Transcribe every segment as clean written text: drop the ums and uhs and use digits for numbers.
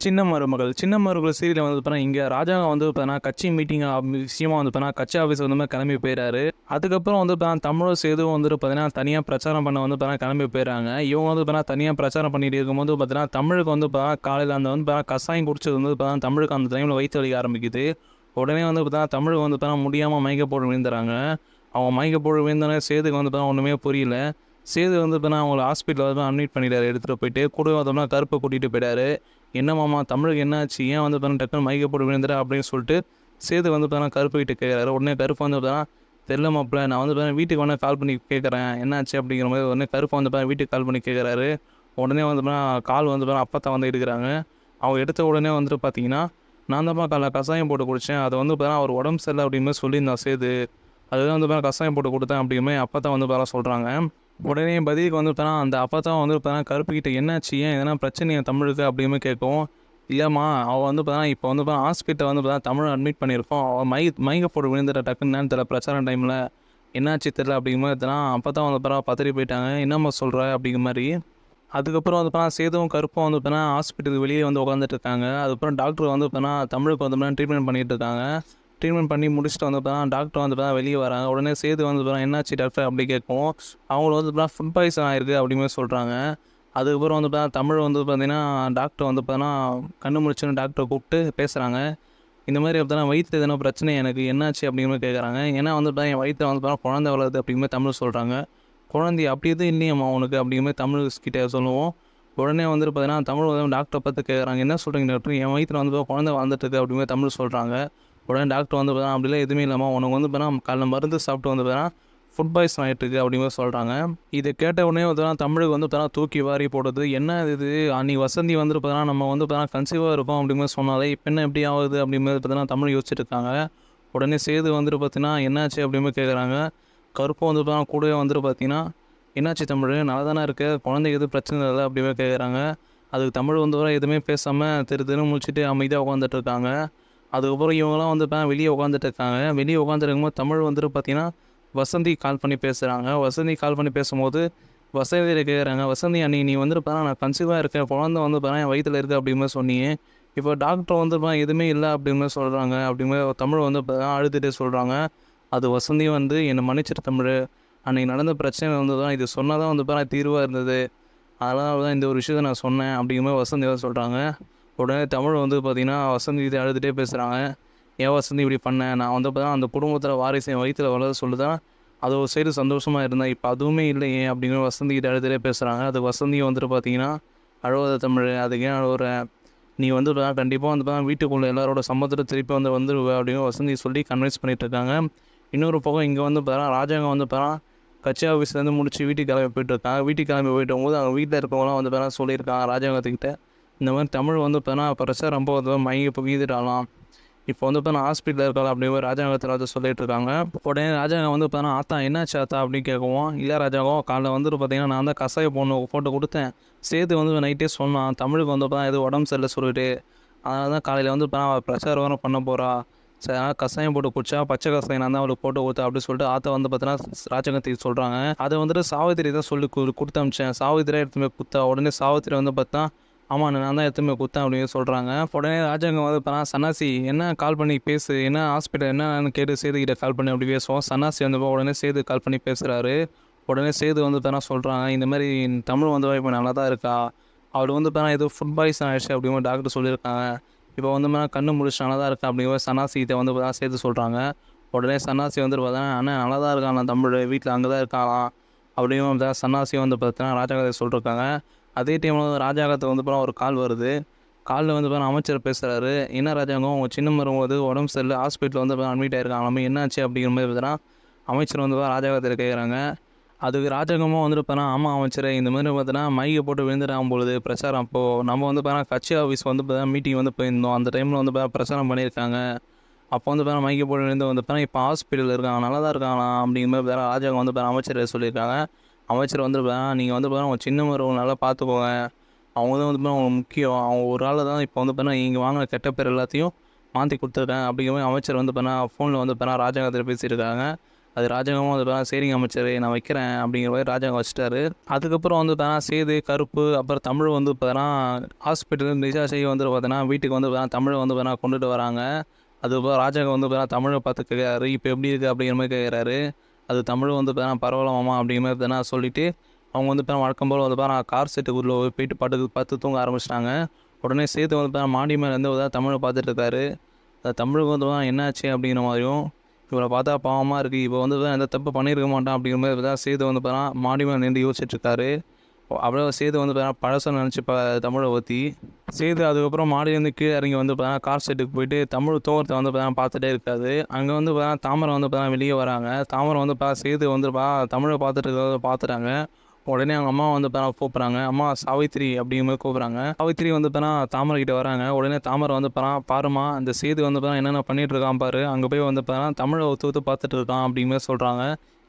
சின்ன மருமகள் சீரியல் வந்து பார்த்தீங்கன்னா, இங்கே ராஜாங்க வந்து பார்த்தீங்கன்னா கட்சி மீட்டிங் விஷயமா வந்து பார்த்தீங்கன்னா கட்சி ஆஃபீஸ் வந்து கிளம்பி போயிறாரு. அதுக்கப்புறம் வந்து பார்த்தீங்கன்னா தமிழும் சேதுவும் வந்துட்டு பார்த்தீங்கன்னா தனியாக பிரச்சாரம் பண்ண வந்து பார்த்தீங்கன்னா கிளம்பி போயிறாங்க. இவங்க வந்து பார்த்தீங்கன்னா தனியாக பிரச்சாரம் பண்ணிட்டு இருக்கும்போது பார்த்தீங்கன்னா தமிழுக்கு வந்து பார்த்தீங்கன்னா காலையில் அந்த வந்து பார்த்தீங்கன்னா கசாயம் குடிச்சது வந்து பார்த்தீங்கன்னா தமிழுக்கு அந்த டைமில் வயிற்று வலிக்க ஆரம்பிக்குது. உடனே வந்து பார்த்தீங்கன்னா தமிழுக்கு வந்து பார்த்தீங்கன்னா முடியாமல் மயக்க போட்டு விழுந்துறாங்க. அவங்க மயக்க போட்டு விழுந்தோடனே சேதுக்கு வந்து பார்த்தீங்கன்னா ஒன்றுமே புரியல. சேது வந்து பார்த்தீங்கன்னா அவங்கள ஹாஸ்பிட்டலில் வந்து அட்மிட் பண்ணிட்டாரு எடுத்துகிட்டு போயிட்டு. கூட வந்தோம்னா கருப்பை கூட்டிகிட்டு போயிட்டாரு. என்ன மாமா தமிழுக்கு என்ன ஆச்சு? ஏன் வந்து பார்த்தீங்கன்னா டக்குனு மயக்க போட்டு விழுந்துட்டா அப்படின்னு சொல்லிட்டு சேது வந்து பார்த்தீங்கன்னா கருப்பு கிட்ட கேட்குறாரு. உடனே கருப்பு வந்து பார்த்தீங்கன்னா தெரில மாப்பிள்ள, நான் வந்து பார்த்தீங்கன்னா வீட்டுக்கு வேணா கால் பண்ணி கேட்குறேன் என்னாச்சு அப்படிங்கிற மாதிரி. உடனே கருப்பு வந்து பார்த்தீங்கன்னா வீட்டுக்கு கால் பண்ணி கேட்குறாரு. உடனே வந்து பார்த்தீங்கன்னா கால் வந்து பார்த்தீங்கன்னா அப்பா தான் வந்து எடுக்கிறாங்க. அவங்க எடுத்த உடனே வந்துட்டு பார்த்தீங்கன்னா, நான் தான்ப்பா காலைல கசாயம் போட்டு குடித்தேன், அதை வந்து பார்த்தீங்கன்னா அவர் உடம்பு சரியில்லை அப்படின்னு மாதிரி சொல்லியிருந்தான் சேது. அதுதான் வந்து பார்த்தீங்கன்னா கசாயம் போட்டு கொடுத்தேன் அப்படிங்கிற மாதிரி அப்பா தான் வந்து பார்த்தீங்கன்னா சொல்கிறாங்க. உடனே பதிலுக்கு வந்து பார்த்தீங்கன்னா அந்த அப்பா தான் வந்து பார்த்தீங்கன்னா கருப்புக்கிட்ட என்னாச்சு, ஏன் எதனா பிரச்சனையா தமிழுக்கு அப்படியுமே கேட்கும். இல்லைம்மா அவள் வந்து பார்த்தீங்கன்னா இப்போ வந்து பார்த்தீங்கன்னா ஹாஸ்பிட்டல் வந்து பார்த்தீங்கன்னா தமிழை அட்மிட் பண்ணியிருக்கோம், அவள் மயக்க போட்டு விழுந்துட்ட டக்குன்னு தெரியல பிரச்சாரம் டைமில் என்னாச்சு தெரியல அப்படிங்கிற மாதிரி தான் அப்போ தான் வந்து பார்த்தா பதறி போயிட்டாங்க. என்னம்மா சொல்கிற அப்படிங்கிற மாதிரி. அதுக்கப்புறம் வந்து பார்த்தீங்கன்னா சேதுவும் கருப்பும் வந்து பார்த்தீங்கன்னா ஹாஸ்பிட்டலுக்கு வெளியே வந்து உட்காந்துட்டு இருக்காங்க. அதுக்கப்புறம் டாக்டர் வந்து பார்த்தீங்கன்னா தமிழுக்கு வந்து பார்த்தீங்கன்னா ட்ரீட்மெண்ட் பண்ணிட்டு இருக்காங்க. ட்ரீட்மெண்ட் பண்ணி முடிச்சுட்டு வந்து பார்த்தீங்கன்னா டாக்டர் வந்து பார்த்தீங்கன்னா வெளியே வராங்க. உடனே சேது வந்து பார்த்தீங்கன்னா என்னாச்சு டாக்டர் அப்படி கேட்கும். அவங்களுக்கு வந்து பார்த்தீங்கன்னா ஃபுட் பாய்சன் ஆயிருக்கு அப்படிங்கிற சொல்கிறாங்க. அதுக்கப்புறம் வந்து பார்த்தீங்கன்னா தமிழ் வந்து பார்த்தீங்கன்னா டாக்டர் வந்து பார்த்தீங்கன்னா கண்ணு முழிச்சுன்னு டாக்டரை கூப்பிட்டு பேசுகிறாங்க. இந்த மாதிரி பார்த்தீங்கன்னா வயிற்று எதனா பிரச்சனை எனக்கு என்னாச்சு அப்படிங்கிற மாதிரி கேட்குறாங்க. ஏன்னா வந்து பார்த்தீங்கன்னா என் வயிற்றில் வந்து பார்த்தீங்கன்னா குழந்தை வளருது அப்படிங்கிற மாதிரி தமிழ் சொல்கிறாங்க. குழந்தை அப்படி எதுவும் இல்லையம்மா உனக்கு அப்படிங்கிற மாதிரி தமிழ் கிட்டே சொல்லுவோம். உடனே வந்துட்டு பார்த்தீங்கன்னா தமிழ் வந்து டாக்டரை பார்த்து கேட்குறாங்க, என்ன சொல்கிறீங்க டாக்டர், என் வயிற்றில் வந்து குழந்தை வளர்ந்துட்டுருக்கு அப்படிங்கிற மாதிரி தமிழ் சொல்கிறாங்க. உடனே டாக்டர் வந்து பார்த்தீங்கன்னா அப்படிலாம் எதுவுமே இல்லாமல் உனக்கு வந்து பார்த்தீங்கன்னா காலைல மருந்து சாப்பிட்டு வந்து பார்த்தீங்கன்னா ஃபுட் பாய்சன் ஆகிட்டுருக்கு அப்படிங்கிற சொல்கிறாங்க. இதை கேட்ட உடனே பார்த்தீங்கன்னா தமிழுக்கு வந்து பார்த்தீங்கன்னா தூக்கி வாரி போடுறது. என்ன இது, அன்றைக்கி வசந்தி வந்துட்டு பார்த்தீங்கன்னா நம்ம வந்து பார்த்தீங்கன்னா கன்சீவாக இருப்போம் அப்படிங்கிற சொன்னாலே இப்போ என்ன எப்படி ஆகுது அப்படிங்கிறது பார்த்தீங்கன்னா தமிழ் யோசிச்சுட்டு இருக்காங்க. உடனே சேது வந்துட்டு பார்த்தீங்கன்னா என்னாச்சு அப்படின்னு கேட்குறாங்க. கருப்பு வந்து பார்த்தீங்கன்னா கூடவே வந்துட்டு பார்த்தீங்கன்னா என்னாச்சு தமிழ், நல்லா தானே இருக்குது, குழந்தைக்கு எதுவும் பிரச்சனை இல்லை அப்படியே கேட்குறாங்க. அதுக்கு தமிழ் வந்து வர எதுவுமே பேசாமல் தெரு முழிச்சிட்டு அமைதியாக உட்காந்துட்டு இருக்காங்க. அதுக்கப்புறம் இவங்களாம் வந்து வெளியே உட்காந்துட்டு இருக்காங்க. வெளியே உட்காந்துருக்கும்போது தமிழ் வந்துட்டு பார்த்தீங்கன்னா வசந்தி கால் பண்ணி பேசுகிறாங்க. வசந்தி கால் பண்ணி பேசும்போது வசந்தியில் கேட்குறாங்க, வசந்தி அன்றைக்கி நீ வந்துட்டு பார்த்தா நான் கன்சீவாக இருக்கேன், குழந்தை வந்து பார்த்தா என் வயிற்றில் இருக்குது அப்படிங்கிற சொன்னீங்க, இப்போ டாக்டர் வந்து எதுவுமே இல்லை அப்படிங்கிற சொல்கிறாங்க அப்படிங்கிற தமிழ் வந்து அழுதுகிட்டே சொல்கிறாங்க. அது வசந்தி வந்து என்னை மன்னிச்சிட்டு தமிழ், அன்றைக்கி நடந்த பிரச்சனை வந்து தான் இது சொன்னால் தான் வந்து தீர்வாக இருந்தது, அதனால தான் இந்த ஒரு விஷயத்த நான் சொன்னேன் அப்படிங்கிற மாதிரி வசந்தி தான் சொல்கிறாங்க. உடனே தமிழ் வந்து பார்த்திங்கன்னா வசந்தி இதை அழுதுகிட்டே பேசுகிறாங்க. ஏன் வசந்தி இப்படி பண்ணேன், நான் வந்து பார்த்தா அந்த குடும்பத்தில் வாரிசு என் வயிற்றில் வளர சொல்லுதான் அது ஒரு சைடு சந்தோஷமாக இருந்தேன், இப்போ அதுவுமே இல்லையே அப்படிங்கிற வசந்தி கிட்ட அழுதுகிட்டே பேசுகிறாங்க. அது வசந்தி வந்துட்டு பார்த்தீங்கன்னா அழுவாத தமிழ், அதுக்கு ஏன் அழுவுற, நீ வந்து கண்டிப்பாக வந்து வீட்டுக்குள்ளே எல்லாரோட சம்மதத்தை திருப்பி வந்துடுவ அப்படின்னு வசந்தி சொல்லி கன்வின்ஸ் பண்ணிகிட்டு இருக்காங்க. இன்னொரு பக்கம் இங்கே வந்து ராஜாங்க வந்து கட்சி ஆஃபீஸ்லேருந்து முடிச்சு வீட்டுக்கு கிளம்பி போயிட்டுருக்காங்க. வீட்டுக்கு கிளம்பி போயிட்டு போது அவங்க வீட்டில் இருக்கவங்களாம் வந்து சொல்லியிருக்காங்க ராஜாங்கத்துக்கிட்ட, இந்த மாதிரி தமிழ் வந்து ப்ரெஷர் ரொம்ப வந்து மயங்கி வீதிட்டாலாம், இப்போ வந்து ஹாஸ்பிட்டலில் இருக்கலாம் அப்படிங்கிற ராஜாங்கத்தில் வந்து சொல்லிட்டு இருக்காங்க. உடனே ராஜாங்க வந்து ஆத்தா என்னாச்சு ஆத்தா அப்படின்னு கேட்கவும், இல்லை ராஜாங்கம் காலைல வந்துட்டு பார்த்தீங்கன்னா நான் தான் கசாய போட்டு கொடுத்தேன், சேர்த்து வந்து நைட்டே சொன்னான் தமிழுக்கு வந்து எதுவும் உடம்பு சரியில்லை சொல்லிட்டு, அதனால தான் காலையில் வந்து ப்ரெஷர் வர பண்ண போகிறா, சரி கசாயம் போட்டு குடிச்சா பச்சை கசாயம் நான் தான் அவளுக்கு போட்டு கொடுத்தேன் அப்படின்னு சொல்லிட்டு ஆத்தா வந்து பார்த்தீங்கன்னா ராஜாங்கத்துக்கு சொல்கிறாங்க. அதை வந்துட்டு சாவித்திரி தான் சொல்லி கொடுத்து அமிச்சேன், சாவித்திரியாக எடுத்துமே குத்தா. உடனே சாவித்திரி வந்து பார்த்தா ஆமாம் நான் தான் எடுத்துமே குத்தேன் அப்படின்னு சொல்கிறாங்க. உடனே ராஜாங்கம் வந்து சன்னாசி என்ன கால் பண்ணி பேசு, என்ன ஹாஸ்பிட்டல் என்னன்னு கேட்டு சேதுக்கிட்ட கால் பண்ணி அப்படி பேசுவோம். சன்னாசி வந்து உடனே சேது கால் பண்ணி பேசுகிறாரு. உடனே சேது வந்து சொல்கிறாங்க, இந்த மாதிரி தமிழ் வந்து இப்போ நல்லா தான் இருக்கா, அவள் வந்து ஏதோ ஃபுட் பாய்சன் ஆகிடுச்சு அப்படிங்கிற டாக்டர் சொல்லியிருக்காங்க, இப்போ வந்து கண்ணு முடிச்சு நல்லா தான் இருக்கா அப்படிங்கிற சன்னாசிகிட்ட வந்து சேர்த்து சொல்கிறாங்க. உடனே சன்னாசி வந்து அண்ணன் நல்லா தான் இருக்கான் தமிழ், வீட்டில் அங்கே தான் இருக்காங்களாம் அப்படிங்கிற சன்னாசி வந்து பார்த்தீங்கன்னா ராஜாங்கத்தை சொல்லியிருக்காங்க. அதே டைமில் வந்து ராஜாங்கத்தை வந்து ஒரு கால் வருது. காலில் வந்து அமைச்சர் பேசுகிறாரு, என்ன ராஜாங்கம் உங்கள் சின்ன மருமக உடம்பு சரியில்லை ஹாஸ்பிட்டலில் வந்து அட்மிட் ஆகிருக்காங்களாமே, என்னாச்சு அப்படிங்கிற மாதிரி பார்த்தீங்கன்னா அமைச்சர் வந்து ராஜாங்கத்தில் கேட்குறாங்க. அதுக்கு ராஜாங்கமும் வந்துட்டு ஆமாம் அமைச்சர், இந்த மாதிரி பார்த்தீங்கன்னா மைக்கை போட்டு விழுந்துட்டாகும் பொழுது பிரச்சாரம் அப்போது நம்ம வந்து கட்சி ஆஃபீஸ் வந்து மீட்டிங் வந்து போயிருந்தோம், அந்த டைமில் வந்து பிரச்சாரம் பண்ணியிருக்காங்க, அப்போ வந்து மைக்கை போட்டு விழுந்து வந்து இப்போ ஹாஸ்பிட்டலில் இருக்காங்க, நல்லா தான் இருக்காங்களாம் அப்படிங்கிற மாதிரி ராஜாங்கம் வந்து அமைச்சர் சொல்லியிருக்காங்க. அமைச்சர் வந்து நீங்கள் வந்து உங்கள் சின்ன மருமகளை நல்லா பார்த்துக்கோங்க, அவங்க தான் வந்து அவங்களுக்கு முக்கியம், அவங்க ஒரு ஆள் தான் இப்போ வந்து இங்கே வாங்கின கெட்ட பேர் எல்லாத்தையும் மாற்றி கொடுத்துருக்கேன் அப்படிங்கிற மாதிரி அமைச்சர் வந்து ஃபோனில் வந்து ராஜாங்கத்தில் பேசியிருக்காங்க. அது ராஜாங்கமும் வந்து பார்த்தா சரிங்க அமைச்சர் நான் வைக்கிறேன் அப்படிங்கிற மாதிரி ராஜாங்கம் வச்சுட்டாரு. அதுக்கப்புறம் வந்து பார்த்தா சேது, கருப்பு அப்புறம் தமிழ் வந்து பார்த்தீங்கன்னா ஹாஸ்பிட்டல் டிஸ்சார்ஜ் ஆகி வந்து பார்த்தீங்கன்னா வீட்டுக்கு வந்து பார்த்தீங்கன்னா தமிழை வந்து பார்த்தீங்கன்னா கொண்டுட்டு வராங்க. அதுக்கப்புறம் ராஜாங்கம் வந்து பார்த்தீங்கன்னா தமிழை பார்த்து கேட்குறாரு, இப்போ எப்படி இருக்குது அப்படிங்கிற மாதிரி கேட்குறாரு. அது தமிழ் வந்து பார்த்தீங்கன்னா பரவாயில்ல மாமா அப்படிங்கிற மாதிரி பார்த்தீங்கன்னா சொல்லிவிட்டு அவங்க வந்து பார்த்தீங்கன்னா வழக்கம் போல் வந்து பார்த்தீங்கன்னா கார் செட்டுக்குள்ளே போயிட்டு படுத்து தூங்க ஆரம்பிச்சிட்டாங்க. உடனே சேது வந்து பார்த்தீங்கன்னா மாடி மேலே இருந்து தமிழை பார்த்துட்டு இருக்காரு. அது தமிழுக்கு வந்து என்னாச்சு அப்படிங்கிற மாதிரியும் இவரை பார்த்தா பாவமாக இருக்குது, இப்போ வந்து எந்த தப்பு பண்ணியிருக்க மாட்டான் அப்படிங்கிற மாதிரி பார்த்தா சேது வந்து பார்த்தீங்கன்னா மாடி மேலே நின்று யோசிச்சுட்ருக்காரு. அப்படியே சேது வந்து பார்த்தீங்கன்னா பழசம் நினச்சி தமிழை பற்றி சேது அதுக்கப்புறம் மாடியிலேருந்து கீழே இறங்கி வந்து பார்த்தீங்கன்னா கார் செட்டுக்கு போயிட்டு தமிழ் தூரத்தை வந்து பார்த்தீங்கன்னா பார்த்துட்டே இருக்காது. அங்கே வந்து பார்த்தீங்கன்னா தாமரை வந்து பார்த்தீங்கன்னா வெளியே வராங்க. தாமரை வந்து சேது வந்து தமிழை பார்த்துட்டு இருக்கிறத பார்த்துட்டாங்க. உடனே அவங்க அம்மா வந்து கூப்பிட்றாங்க, அம்மா சாவித்திரி அப்படிங்கிற மாதிரி கூப்பிட்றாங்க. சாவித்திரி வந்து தாமரை கிட்ட வராங்க. உடனே தாமரை வந்து பாருமா இந்த சேது வந்து என்னென்ன பண்ணிட்டு இருக்கான் பாரு, அங்கே போய் வந்து தமிழை ஒத்து பார்த்துட்டு இருக்கான் அப்படிங்கிற மாதிரி சொல்கிறாங்க.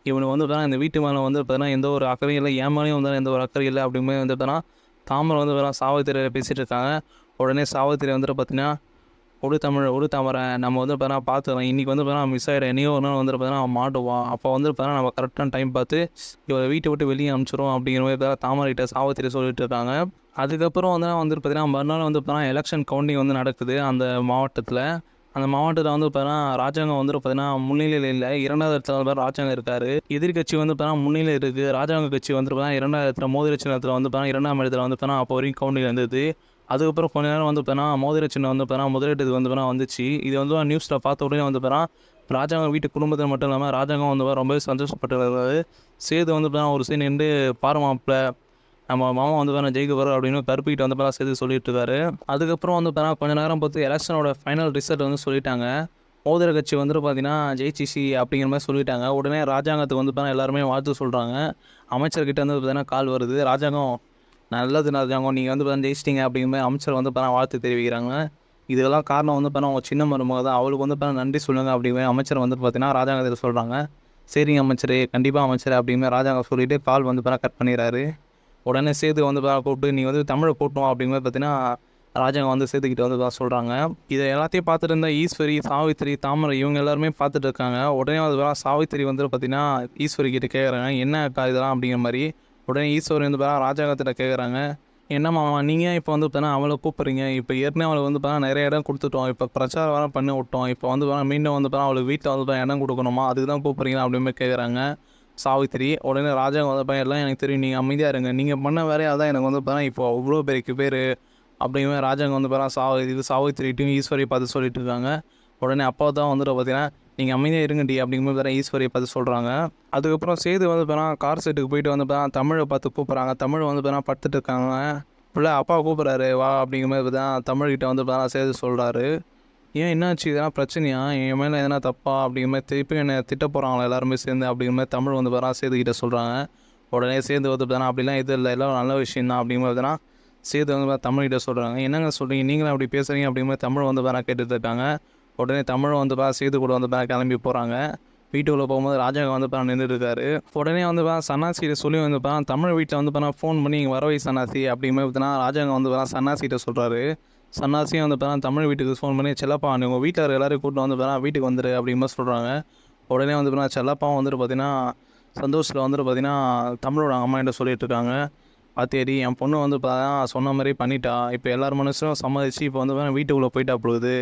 இவனுக்கு வந்து இந்த வீட்டு மேலே வந்து எந்த ஒரு அக்கறையும் இல்லை, என் மேலேயும் வந்து எந்த ஒரு அக்கறையும் இல்லை அப்படிங்கிற மாதிரி வந்து தாமரை வந்து சாவித்திரியை பேசிகிட்டு இருக்காங்க. உடனே சாவித்திரி வந்துட்டு பார்த்தீங்கன்னா ஒரு தாமரை நம்ம வந்து பார்த்துக்கலாம், இன்றைக்கி வந்து மிஸ் ஆகிடும், என்னையோ ஒரு நாள் வந்து அவன் மாட்டுவான், அப்போ வந்து நம்ம கரெக்டான டைம் பார்த்து இவரை வீட்டை விட்டு வெளியே அனுப்பிச்சிடும் அப்படிங்கிற மாதிரி தாமரைகிட்ட சாவித்திரி சொல்லிட்டு இருக்காங்க. அதுக்கப்புறம் வந்து பார்த்தீங்கன்னா மறுநாள் வந்து எலெக்ஷன் கவுண்டிங் வந்து நடக்குது அந்த மாவட்டத்தில். அந்த மாவட்டத்தில் வந்து ராஜாங்கம் வந்து பார்த்தீங்கன்னா முன்னிலையில் இல்லை, 2வது இடத்துல ராஜாங்கம் இருக்கார். எதிர்கட்சி வந்து முன்னிலை இருக்குது, ராஜாங்க கட்சி வந்து 2வது இடத்துல மோதிர சின்னத்தில் வந்து 2ஆம் இடத்துல வந்து அப்போ வரைக்கும் கவுண்டிங் இருந்தது. அதுக்கப்புறம் கொஞ்ச நேரம் வந்து மோதிர சின்னம் வந்து முதலீட்டுக்கு வந்து வந்துச்சு. இது வந்து நியூஸில் பார்த்த உடனே வந்து ராஜாங்கம் வீட்டு குடும்பத்தில் மட்டும் இல்லாமல் ராஜாங்கம் வந்து ரொம்பவே சந்தோஷப்பட்டு வருவார். சேது வந்து ஒரு சைடு நின்று பாருமாப்பில் நம்ம மாமா வந்து ஜெயிக்க போகிறோம் அப்படின்னு கருப்பிக்கிட்ட வந்து சேது சொல்லிட்டு இருக்காரு. அதுக்கப்புறம் வந்து கொஞ்ச நேரம் பார்த்து எலெக்ஷனோட ஃபைனல் ரிசல்ட் வந்து சொல்லிட்டாங்க. மோதிர கட்சி வந்து பார்த்தீங்கன்னா ஜெயிச்சிசி அப்படிங்கிற மாதிரி சொல்லிட்டாங்க. உடனே ராஜாங்கத்துக்கு வந்து எல்லாருமே வாழ்த்து சொல்கிறாங்க. அமைச்சர்கிட்ட வந்து பார்த்தீங்கன்னா கால் வருது. ராஜாங்கம் நல்லது ராஜாங்கம், நீங்கள் வந்து ஜெயிச்சிட்டிங்க அப்படிங்கிற மாதிரி அமைச்சர் வந்து வாழ்த்து தெரிவிக்கிறாங்க. இதெல்லாம் காரணம் வந்து அவங்க சின்ன மருமக தான், அவளுக்கு வந்து நன்றி சொல்லுங்கள் அப்படிங்கிற அமைச்சர் வந்து பார்த்தீங்கன்னா ராஜாங்கத்தில் சொல்கிறாங்க. சரிங்க அமைச்சரே, கண்டிப்பாக அமைச்சர் அப்படிங்கிற ராஜாங்கம் சொல்லிவிட்டு கால் வந்து கட் பண்ணிடுறாரு. உடனே சேது வந்து கூப்பிட்டு நீங்கள் வந்து தமிழை போட்டோம் அப்படிங்கிற பார்த்தீங்கன்னா ராஜாங்கம் வந்து சேதுக்கிட்ட வந்து சொல்கிறாங்க. இதை எல்லாத்தையும் பார்த்துட்டு இருந்தால் ஈஸ்வரி, சாவித்திரி, தாமரை இவங்க எல்லாருமே பார்த்துட்டு இருக்காங்க. உடனே வந்து சாவித்திரி வந்து பார்த்திங்கன்னா ஈஸ்வரி கிட்ட கேட்குறாங்க, என்ன அக்கா இதெல்லாம் அப்படிங்கிற மாதிரி. உடனே ஈஸ்வரி வந்து ராஜாங்கத்திட்ட கேட்குறாங்க, என்ன மாமா நீங்கள் இப்போ வந்து அவளை கூப்பிட்றீங்க, இப்போ ஏற்கனவே அவளுக்கு வந்து நிறைய இடம் கொடுத்துட்டோம், இப்போ பிரச்சாரம் வேறு பண்ணி விட்டோம், இப்போ வந்து மீண்டும் வந்து அவளுக்கு வீட்டில் வந்து இடம் கொடுக்கணுமா, அதுக்கு தான் கூப்பிட்றீங்களா அப்படின்னு கேட்குறாங்க சாவித்திரி. உடனே ராஜாங்கம் வந்து எல்லாம் எனக்கு தெரியும், நீங்கள் அமைதியாக இருங்க, நீங்கள் பண்ண வேலையாக தான் எனக்கு வந்து இப்போ அவ்வளோ பேருக்கு பேர் அப்படிங்கிற ராஜாங்கம் வந்து சாவித்திரிட்டையும் ஈஸ்வரியை பார்த்து சொல்லிட்டு இருக்காங்க. உடனே அப்பா தான் வந்துட்டு பார்த்தீங்கன்னா நீங்கள் அமைதியாக இருங்கடி அப்படிங்கும்போது ஈஸ்வரியை பார்த்து சொல்கிறாங்க. அதுக்கப்புறம் சேது வந்து கார் செட்டுக்கு போயிட்டு வந்து தமிழை பார்த்து கூப்பிட்றாங்க. தமிழ் வந்து படுத்துட்டு இருக்காங்க. பிள்ளை அப்பா கூப்பிட்றாரு வா அப்படிங்கிற மாதிரி தமிழ்கிட்ட வந்து சேது சொல்கிறாரு. ஏன் என்னாச்சு, இதெல்லாம் பிரச்சனையா, என் மேலே எதனா தப்பா அப்படிங்கிற மாதிரி திருப்பி என்னை திட்ட போகிறாங்களா எல்லாருமே சேர்ந்து அப்படிங்கிற மாதிரி தமிழ் வந்து சேதுக்கிட்ட சொல்கிறாங்க. உடனே சேர்ந்து வந்து அப்படிலாம் எதுவும் இல்லை, எல்லாம் நல்ல விஷயம் தான் அப்படிங்கிற மாதிரி சேது வந்து தமிழ்கிட்ட சொல்கிறாங்க. என்னங்க சொல்கிறீங்க, நீங்களும் அப்படி பேசுகிறீங்க அப்படிங்கிற மாதிரி தமிழ் வந்து கேட்டுட்டு இருக்காங்க. உடனே தமிழ் வந்து சேது கூட வந்து கிளம்பி போகிறாங்க. வீட்டுக்குள்ளே போகும்போது ராஜாங்க வந்து நின்றுட்டு இருக்காரு. உடனே வந்து சன்னாசிகிட்ட சொல்லி வந்து தமிழ் வீட்டில் வந்து ஃபோன் பண்ணி இங்கே வரவை சன்னாசி அப்படிங்கிற மாதிரி ராஜாங்க வந்து சன்னாசிகிட்ட சொல்கிறாரு. சன்னாசியும் வந்து தமிழ் வீட்டுக்கு ஃபோன் பண்ணி செல்லப்பா நீ உங்கள் வீட்டில் எல்லாரையும் கூப்பிட்டு வந்து வீட்டுக்கு வந்துரு அப்படிங்கிற மாதிரி சொல்கிறாங்க. உடனே வந்து செல்லப்பாவும் வந்துட்டு பார்த்தீங்கன்னா சந்தோஷத்தில் வந்துட்டு பார்த்தீங்கன்னா தமிழோட அம்மா கிட்ட சொல்லிட்டு இருக்காங்க, பாத்தேடி என் பொண்ணு வந்து சொன்ன மாதிரி பண்ணிட்டா, இப்போ எல்லார் மனசும் சம்மதிச்சு இப்போ வந்து வீட்டுக்குள்ளே போயிட்டா போகுது.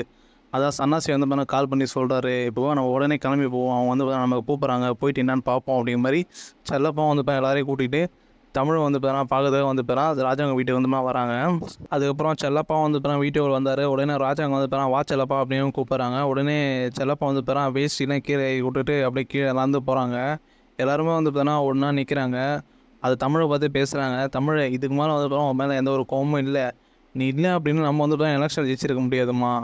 அதான் சன்னாசி வந்து கால் பண்ணி சொல்கிறாரு, இப்போ நம்ம உடனே கிளம்பி போவோம், அவங்க வந்து நமக்கு கூப்பிட்றாங்க, போயிட்டு என்னான்னு பார்ப்போம் அப்படிங்கிற மாதிரி செல்லப்பாவும் வந்து எல்லாரையும் கூட்டிகிட்டு தமிழ் வந்து பார்க்கறதுக்காக வந்து அது ராஜாங்க வீட்டுக்கு வந்து வராங்க. அதுக்கப்புறம் செல்லப்பா வந்து வீட்டுக்கு வந்தார். உடனே ராஜாங்க வந்து வா செல்லப்பா அப்படின்னு கூப்பிட்றாங்க. உடனே செல்லப்பா வந்து வேஷ்டிலாம் கீழே விட்டுட்டு அப்படியே கீழே நடந்து போகிறாங்க. எல்லாருமே வந்து ஒன்றா நிற்கிறாங்க. அது தமிழை பார்த்து பேசுகிறாங்க. தமிழ் இதுக்கு மேலே வந்து உன் மேலே எந்த ஒரு கோபமும் இல்லை, நீ இல்லை அப்படின்னு நம்ம வந்து எலெக்ஷன் ஜெயிச்சிருக்க முடியாதுமா,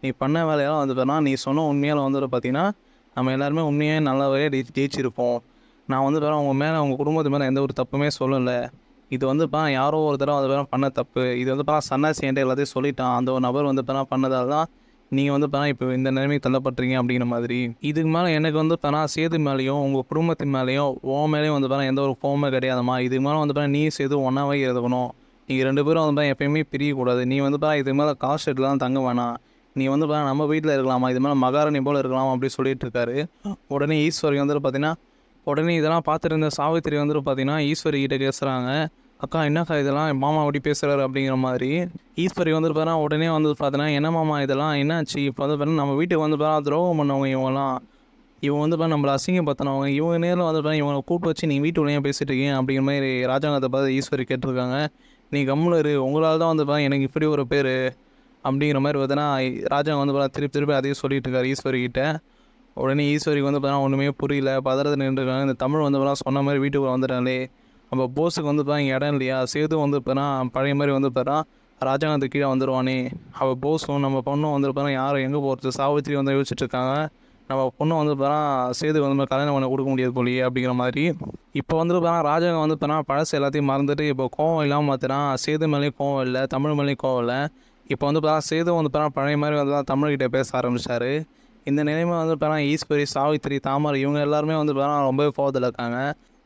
நீ பண்ண வேலையெல்லாம் வந்து நீ சொன்ன உண்மையால் வந்து பார்த்தீங்கன்னா நம்ம எல்லாருமே உண்மையாக நல்ல வகையாக ஜெயிச்சிருப்போம். நான் வந்து உங்கள் மேலே உங்கள் குடும்பத்து மேலே எந்த ஒரு தப்புமே சொல்லலை, இது வந்து யாரோ ஒரு தடவை அது பண்ண தப்பு, இது வந்து சன்னாசி என்கிட்ட எல்லாத்தையும் சொல்லிட்டான், அந்த ஒரு நபர் வந்து பண்ணதால் தான் நீங்கள் வந்து இப்போ இந்த நிலைமைக்கு தள்ளப்பட்டுறீங்க அப்படிங்கிற மாதிரி. இதுக்கு மேலே எனக்கு வந்து சேது மேலேயும் உங்கள் குடும்பத்தின் மேலேயும் உன் மேலேயும் வந்து எந்த ஒரு கோவமே கிடையாதுமா, இதுக்கு மேலே வந்து நீ சேது ஒன்றாவே இருக்கணும், நீங்கள் 2 பேரும் வந்து எப்பயுமே பிரியக்கூடாது, நீ வந்து இதுக்கு மேலே காசு எடுத்துலாம் தங்க வேணாம், நீ வந்து பார்த்தா நம்ம வீட்டில் இருக்கலாமா, இது மாதிரி மகாராணி போல் இருக்கலாம் அப்படி சொல்லிட்டு இருக்காரு. உடனே ஈஸ்வரி வந்துட்டு பார்த்தீங்கன்னா, உடனே இதெல்லாம் பார்த்துட்டு இருந்த சாவித்திரி வந்துட்டு பார்த்தீங்கன்னா ஈஸ்வரி கிட்ட பேசுகிறாங்க. அக்கா என்னக்கா இதெல்லாம் என் மாமா அப்படி பேசுகிறாரு அப்படிங்கிற மாதிரி. ஈஸ்வரி வந்துட்டு பார்த்தீங்கன்னா உடனே வந்து பார்த்தீங்கன்னா, என்ன மாமா இதெல்லாம் என்னாச்சு? இப்போ வந்து பார்த்தீங்கன்னா நம்ம வீட்டுக்கு வந்து பார்த்தா துரோகம் பண்ணவங்க இவங்கலாம். இவங்க வந்து பார்த்தா நம்மளை அசிங்கப்படுத்தினவங்க. இவங்க நேரில் வந்து பார்த்தா இவங்களை கூப்பிட்டு வச்சு நீங்கள் வீட்டுக்குள்ளே ஏன் பேசிட்டு இருக்கீங்க அப்படிங்கிற மாதிரி ராஜாங்கத்தை பார்த்து ஈஸ்வரி கேட்டிருக்காங்க. நீ கம்முனு இரு, உங்களால் தான் வந்து பார்த்தா எனக்கு இப்படி ஒரு பேர் அப்படிங்கிற மாதிரி பார்த்தீங்கன்னா ராஜாங்க வந்து பார்த்தா திருப்பி திருப்பி அதையும் சொல்லிட்டு இருக்காரு ஈஸ்வரி கிட்ட. உடனே ஈஸ்வரிக்கு வந்து பார்த்தீங்கன்னா ஒன்றுமே புரியல, பதறத்தில் நின்றுருக்காங்க. இந்த தமிழ் வந்து பார்த்தா சொன்ன மாதிரி வீட்டுக்குள்ள வந்துட்டாங்களே, அப்போ போஸுக்கு வந்து பார்த்தா இங்கே இடம் இல்லையா, சேது வந்து பார்த்தா பழைய மாதிரி வந்து பார்த்தா ராஜாங்கத்துக்கு கீழே வந்துடுவானே, அவள் போஸும் நம்ம பொண்ணும் வந்து பார்த்தா யாரும் எங்கே போகிறது, சாவித்திரி வந்து யோசிச்சுட்டு இருக்காங்க. நம்ம பொண்ணு வந்து பார்த்தா சேது வந்து கல்யாணம் பண்ண கொடுக்க முடியாது போலியே அப்படிங்கிற மாதிரி. இப்போ வந்து பார்த்தா ராஜாங்க வந்து பார்த்தா பழசு எல்லாத்தையும் மறந்துட்டு இப்போ கோவம் இல்லாமல் பார்த்தீங்கன்னா சேது மேலேயும் கோவம் இல்லை, தமிழ் மேலேயும் கோவம் இல்லை. இப்போ வந்து பார்த்தா சேது வந்து பார்த்தா பழைய மாதிரி வந்து தான் தமிழ்கிட்ட பேச ஆரம்பித்தார். இந்த நிலைமை வந்து பார்த்தா ஈஸ்வரி, சாவித்திரி, தாமரை இவங்க எல்லாருமே வந்து பார்த்தா ரொம்பவே கோவத்தில் இருக்காங்க.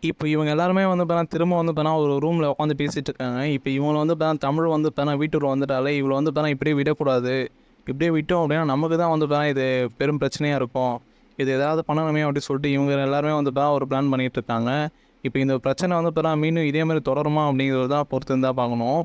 இப்போ இவங்க எல்லாருமே வந்து பார்த்தா திரும்ப வந்து பார்த்தா ஒரு ரூமில் உட்காந்து பேசிகிட்டு இருக்காங்க. இப்போ இவங்களை வந்து பார்த்தா தமிழ் வந்து பார்த்தா வீட்டுக்குள்ள வந்துட்டாலே இவளை வந்து பார்த்தா இப்படியே விடக்கூடாது. இப்படியே விட்டோம் அப்படின்னா நமக்கு தான் வந்து பார்த்தா இது பெரும் பிரச்சனையாக இருக்கும். இது ஏதாவது பண்ணணுமே அப்படின்னு சொல்லிட்டு இவங்க எல்லாருமே வந்து பார்த்தா ஒரு பிளான் பண்ணிகிட்டு இருக்காங்க. இப்போ இந்த பிரச்சனை வந்து பார்த்தா மீண்டும் இதே மாதிரி தொடருமா அப்படிங்கிறது தான் பொறுத்து இருந்தால் பார்க்கணும்.